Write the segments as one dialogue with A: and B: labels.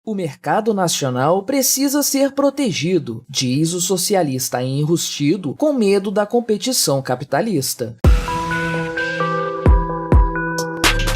A: O mercado nacional precisa ser protegido, diz o socialista enrustido, com medo da competição capitalista.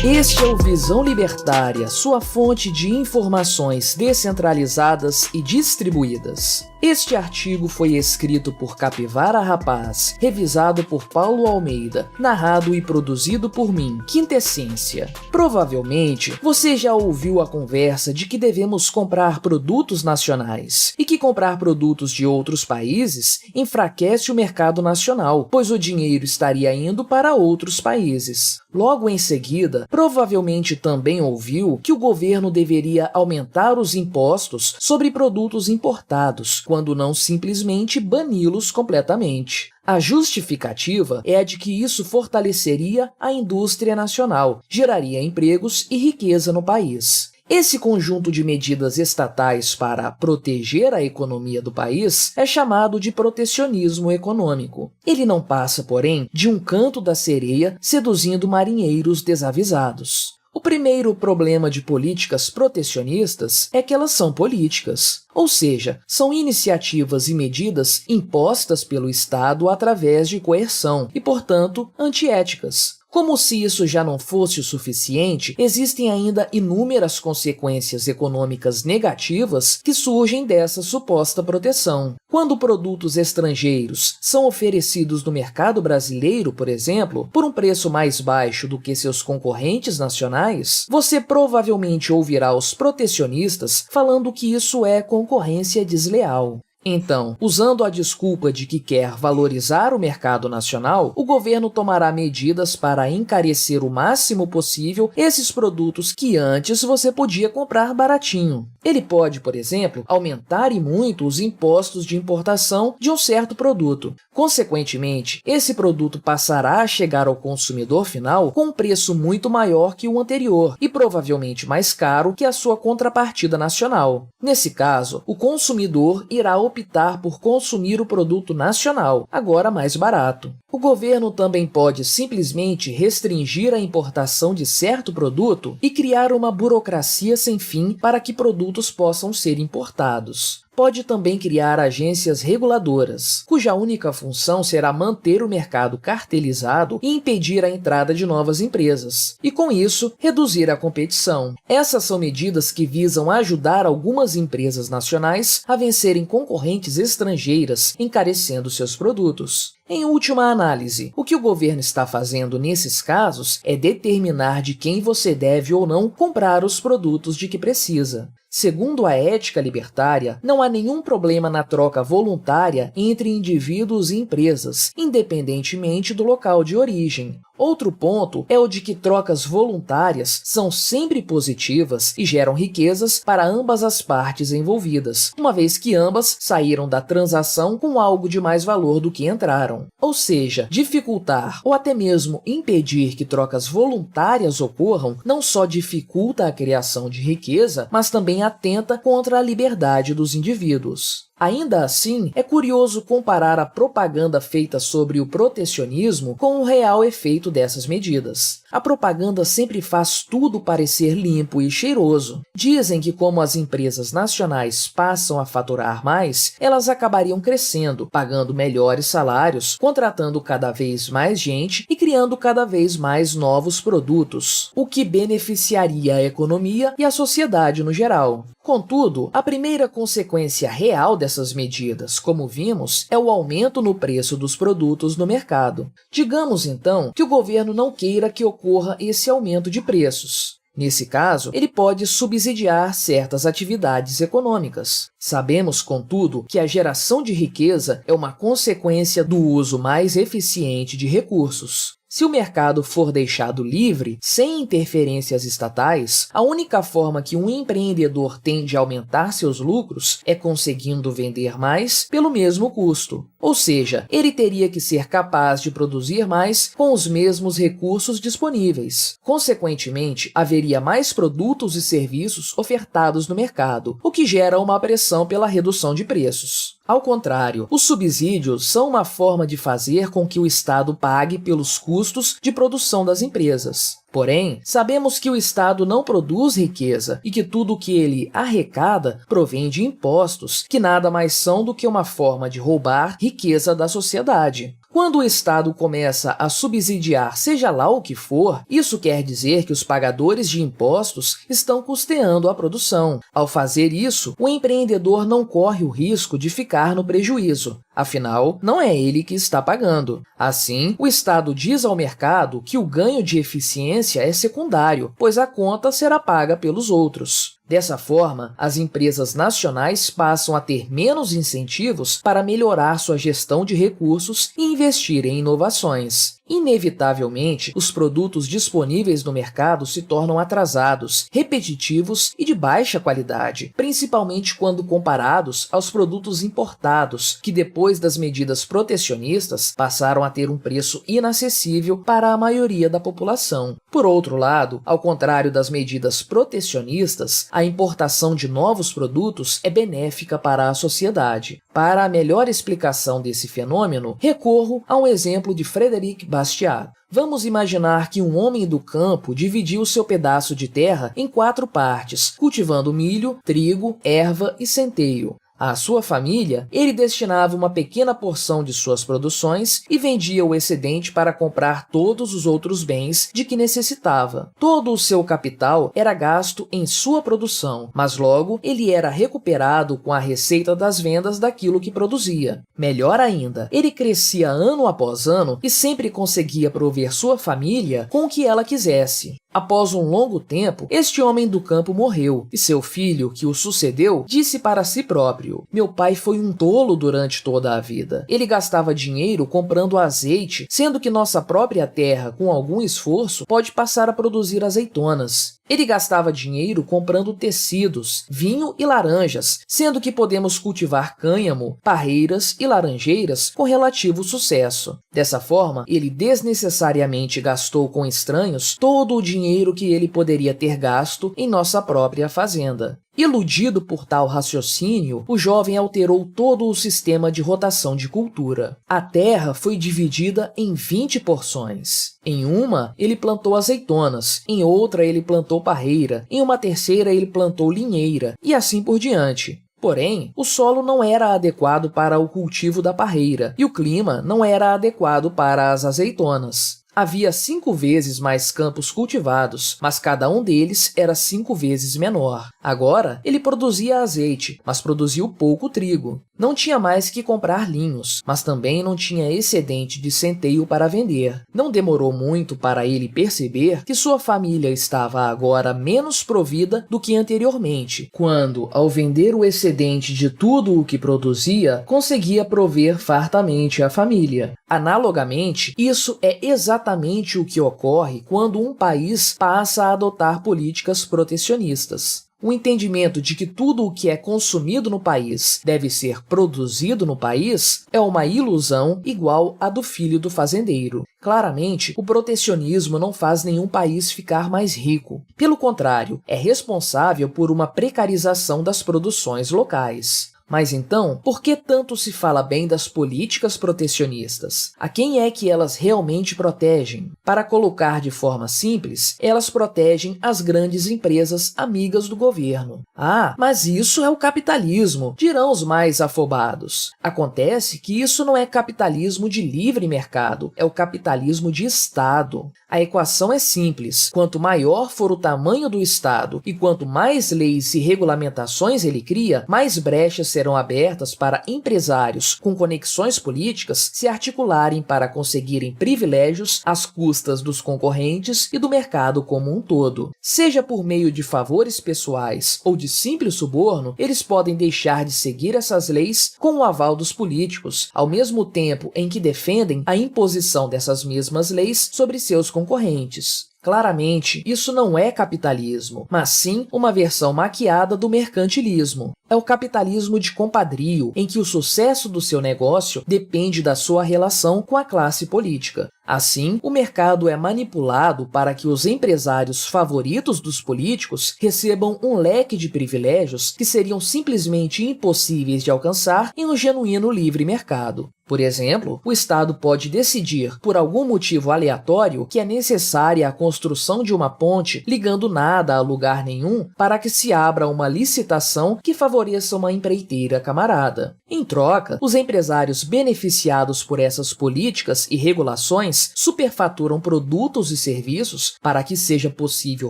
A: Este é o Visão Libertária, sua fonte de informações descentralizadas e distribuídas. Este artigo foi escrito por Capivara Rapaz, revisado por Paulo Almeida, narrado e produzido por mim, Quintessência. Provavelmente, você já ouviu a conversa de que devemos comprar produtos nacionais, e que comprar produtos de outros países enfraquece o mercado nacional, pois o dinheiro estaria indo para outros países. Logo em seguida, provavelmente também ouviu que o governo deveria aumentar os impostos sobre produtos importados, quando não simplesmente bani-los completamente. A justificativa é a de que isso fortaleceria a indústria nacional, geraria empregos e riqueza no país. Esse conjunto de medidas estatais para proteger a economia do país é chamado de protecionismo econômico. Ele não passa, porém, de um canto da sereia seduzindo marinheiros desavisados. O primeiro problema de políticas protecionistas é que elas são políticas, ou seja, são iniciativas e medidas impostas pelo Estado através de coerção e, portanto, antiéticas. Como se isso já não fosse o suficiente, existem ainda inúmeras consequências econômicas negativas que surgem dessa suposta proteção. Quando produtos estrangeiros são oferecidos no mercado brasileiro, por exemplo, por um preço mais baixo do que seus concorrentes nacionais, você provavelmente ouvirá os protecionistas falando que isso é concorrência desleal. Então, usando a desculpa de que quer valorizar o mercado nacional, o governo tomará medidas para encarecer o máximo possível esses produtos que antes você podia comprar baratinho. Ele pode, por exemplo, aumentar e muito os impostos de importação de um certo produto. Consequentemente, esse produto passará a chegar ao consumidor final com um preço muito maior que o anterior e provavelmente mais caro que a sua contrapartida nacional. Nesse caso, o consumidor irá optar por consumir o produto nacional, agora mais barato. O governo também pode simplesmente restringir a importação de certo produto e criar uma burocracia sem fim para que produtos possam ser importados. Pode também criar agências reguladoras, cuja única função será manter o mercado cartelizado e impedir a entrada de novas empresas, e com isso, reduzir a competição. Essas são medidas que visam ajudar algumas empresas nacionais a vencerem concorrentes estrangeiras, encarecendo seus produtos. Em última análise, o que o governo está fazendo nesses casos é determinar de quem você deve ou não comprar os produtos de que precisa. Segundo a ética libertária, não há nenhum problema na troca voluntária entre indivíduos e empresas, independentemente do local de origem. Outro ponto é o de que trocas voluntárias são sempre positivas e geram riquezas para ambas as partes envolvidas, uma vez que ambas saíram da transação com algo de mais valor do que entraram. Ou seja, dificultar ou até mesmo impedir que trocas voluntárias ocorram não só dificulta a criação de riqueza, mas também atenta contra a liberdade dos indivíduos. Ainda assim, é curioso comparar a propaganda feita sobre o protecionismo com o real efeito dessas medidas. A propaganda sempre faz tudo parecer limpo e cheiroso. Dizem que como as empresas nacionais passam a faturar mais, elas acabariam crescendo, pagando melhores salários, contratando cada vez mais gente e criando cada vez mais novos produtos, o que beneficiaria a economia e a sociedade no geral. Contudo, a primeira consequência real dessas medidas, como vimos, é o aumento no preço dos produtos no mercado. Digamos, então, que o governo não queira que ocorra esse aumento de preços. Nesse caso, ele pode subsidiar certas atividades econômicas. Sabemos, contudo, que a geração de riqueza é uma consequência do uso mais eficiente de recursos. Se o mercado for deixado livre, sem interferências estatais, a única forma que um empreendedor tem de aumentar seus lucros é conseguindo vender mais pelo mesmo custo. Ou seja, ele teria que ser capaz de produzir mais com os mesmos recursos disponíveis. Consequentemente, haveria mais produtos e serviços ofertados no mercado, o que gera uma pressão pela redução de preços. Ao contrário, os subsídios são uma forma de fazer com que o Estado pague pelos custos de produção das empresas. Porém, sabemos que o Estado não produz riqueza e que tudo o que ele arrecada provém de impostos, que nada mais são do que uma forma de roubar riqueza da sociedade. Quando o Estado começa a subsidiar seja lá o que for, isso quer dizer que os pagadores de impostos estão custeando a produção. Ao fazer isso, o empreendedor não corre o risco de ficar no prejuízo. Afinal, não é ele que está pagando. Assim, o Estado diz ao mercado que o ganho de eficiência é secundário, pois a conta será paga pelos outros. Dessa forma, as empresas nacionais passam a ter menos incentivos para melhorar sua gestão de recursos e investir em inovações. Inevitavelmente, os produtos disponíveis no mercado se tornam atrasados, repetitivos e de baixa qualidade, principalmente quando comparados aos produtos importados, que depois das medidas protecionistas passaram a ter um preço inacessível para a maioria da população. Por outro lado, ao contrário das medidas protecionistas, a importação de novos produtos é benéfica para a sociedade. Para a melhor explicação desse fenômeno, recorro a um exemplo de Frederic Bastiat. Vamos imaginar que um homem do campo dividiu seu pedaço de terra em 4 partes, cultivando milho, trigo, erva e centeio. À sua família, ele destinava uma pequena porção de suas produções e vendia o excedente para comprar todos os outros bens de que necessitava. Todo o seu capital era gasto em sua produção, mas logo ele era recuperado com a receita das vendas daquilo que produzia. Melhor ainda, ele crescia ano após ano e sempre conseguia prover sua família com o que ela quisesse. Após um longo tempo, este homem do campo morreu, e seu filho, que o sucedeu, disse para si próprio: "Meu pai foi um tolo durante toda a vida. Ele gastava dinheiro comprando azeite, sendo que nossa própria terra, com algum esforço, pode passar a produzir azeitonas. Ele gastava dinheiro comprando tecidos, vinho e laranjas, sendo que podemos cultivar cânhamo, parreiras e laranjeiras com relativo sucesso. Dessa forma, ele desnecessariamente gastou com estranhos todo o dinheiro que ele poderia ter gasto em nossa própria fazenda." Iludido por tal raciocínio, o jovem alterou todo o sistema de rotação de cultura. A terra foi dividida em 20 porções. Em uma, ele plantou azeitonas, em outra ele plantou parreira, em uma terceira ele plantou linheira, e assim por diante. Porém, o solo não era adequado para o cultivo da parreira, e o clima não era adequado para as azeitonas. Havia 5 vezes mais campos cultivados, mas cada um deles era 5 vezes menor. Agora, ele produzia azeite, mas produziu pouco trigo. Não tinha mais que comprar linhos, mas também não tinha excedente de centeio para vender. Não demorou muito para ele perceber que sua família estava agora menos provida do que anteriormente, quando, ao vender o excedente de tudo o que produzia, conseguia prover fartamente a família. Analogamente, isso é exatamente o que ocorre quando um país passa a adotar políticas protecionistas. O entendimento de que tudo o que é consumido no país deve ser produzido no país é uma ilusão igual à do filho do fazendeiro. Claramente, o protecionismo não faz nenhum país ficar mais rico. Pelo contrário, é responsável por uma precarização das produções locais. Mas então, por que tanto se fala bem das políticas protecionistas? A quem é que elas realmente protegem? Para colocar de forma simples, elas protegem as grandes empresas amigas do governo. Ah, mas isso é o capitalismo, dirão os mais afobados. Acontece que isso não é capitalismo de livre mercado, é o capitalismo de Estado. A equação é simples. Quanto maior for o tamanho do Estado e quanto mais leis e regulamentações ele cria, mais brechas serão abertas para empresários com conexões políticas se articularem para conseguirem privilégios às custas dos concorrentes e do mercado como um todo. Seja por meio de favores pessoais ou de simples suborno, eles podem deixar de seguir essas leis com o aval dos políticos, ao mesmo tempo em que defendem a imposição dessas mesmas leis sobre seus concorrentes. Claramente, isso não é capitalismo, mas sim uma versão maquiada do mercantilismo. é o capitalismo de compadrio, em que o sucesso do seu negócio depende da sua relação com a classe política. Assim, o mercado é manipulado para que os empresários favoritos dos políticos recebam um leque de privilégios que seriam simplesmente impossíveis de alcançar em um genuíno livre mercado. Por exemplo, o Estado pode decidir, por algum motivo aleatório, que é necessária a construção de uma ponte ligando nada a lugar nenhum para que se abra uma licitação que favoreça uma empreiteira camarada. Em troca, os empresários beneficiados por essas políticas e regulações superfaturam produtos e serviços para que seja possível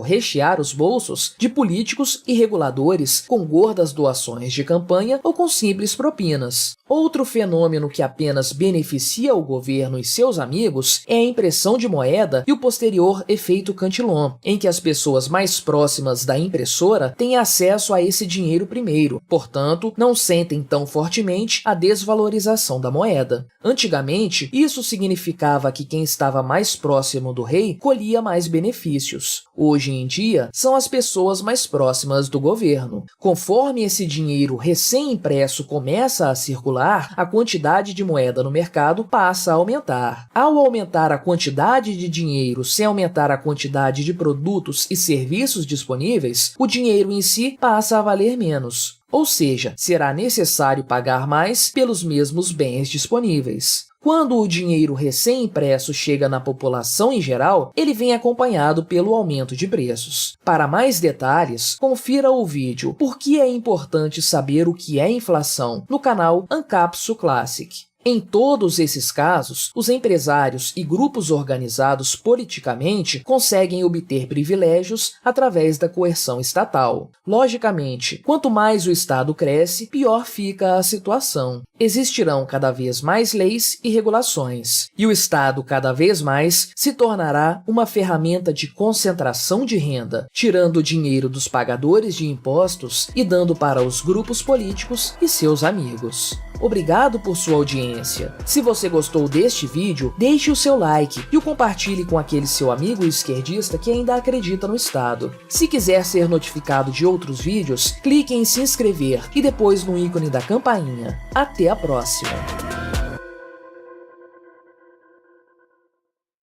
A: rechear os bolsos de políticos e reguladores com gordas doações de campanha ou com simples propinas. Outro fenômeno que apenas beneficia o governo e seus amigos é a impressão de moeda e o posterior efeito Cantillon, em que as pessoas mais próximas da impressora têm acesso a esse dinheiro primeiro, portanto, não sentem tão fortemente a desvalorização da moeda. Antigamente, isso significava que quem estava mais próximo do rei colhia mais benefícios. Hoje em dia, são as pessoas mais próximas do governo. Conforme esse dinheiro recém-impresso começa a circular, a quantidade de moeda no mercado passa a aumentar. Ao aumentar a quantidade de dinheiro sem aumentar a quantidade de produtos e serviços disponíveis, o dinheiro em si passa a valer menos. Ou seja, será necessário pagar mais pelos mesmos bens disponíveis. Quando o dinheiro recém-impresso chega na população em geral, ele vem acompanhado pelo aumento de preços. Para mais detalhes, confira o vídeo Por que é importante saber o que é inflação no canal Ancapsu Classic. Em todos esses casos, os empresários e grupos organizados politicamente conseguem obter privilégios através da coerção estatal. Logicamente, quanto mais o Estado cresce, pior fica a situação. Existirão cada vez mais leis e regulações, e o Estado cada vez mais se tornará uma ferramenta de concentração de renda, tirando o dinheiro dos pagadores de impostos e dando para os grupos políticos e seus amigos. Obrigado por sua audiência. Se você gostou deste vídeo, deixe o seu like e o compartilhe com aquele seu amigo esquerdista que ainda acredita no Estado. Se quiser ser notificado de outros vídeos, clique em se inscrever e depois no ícone da campainha. Até a próxima!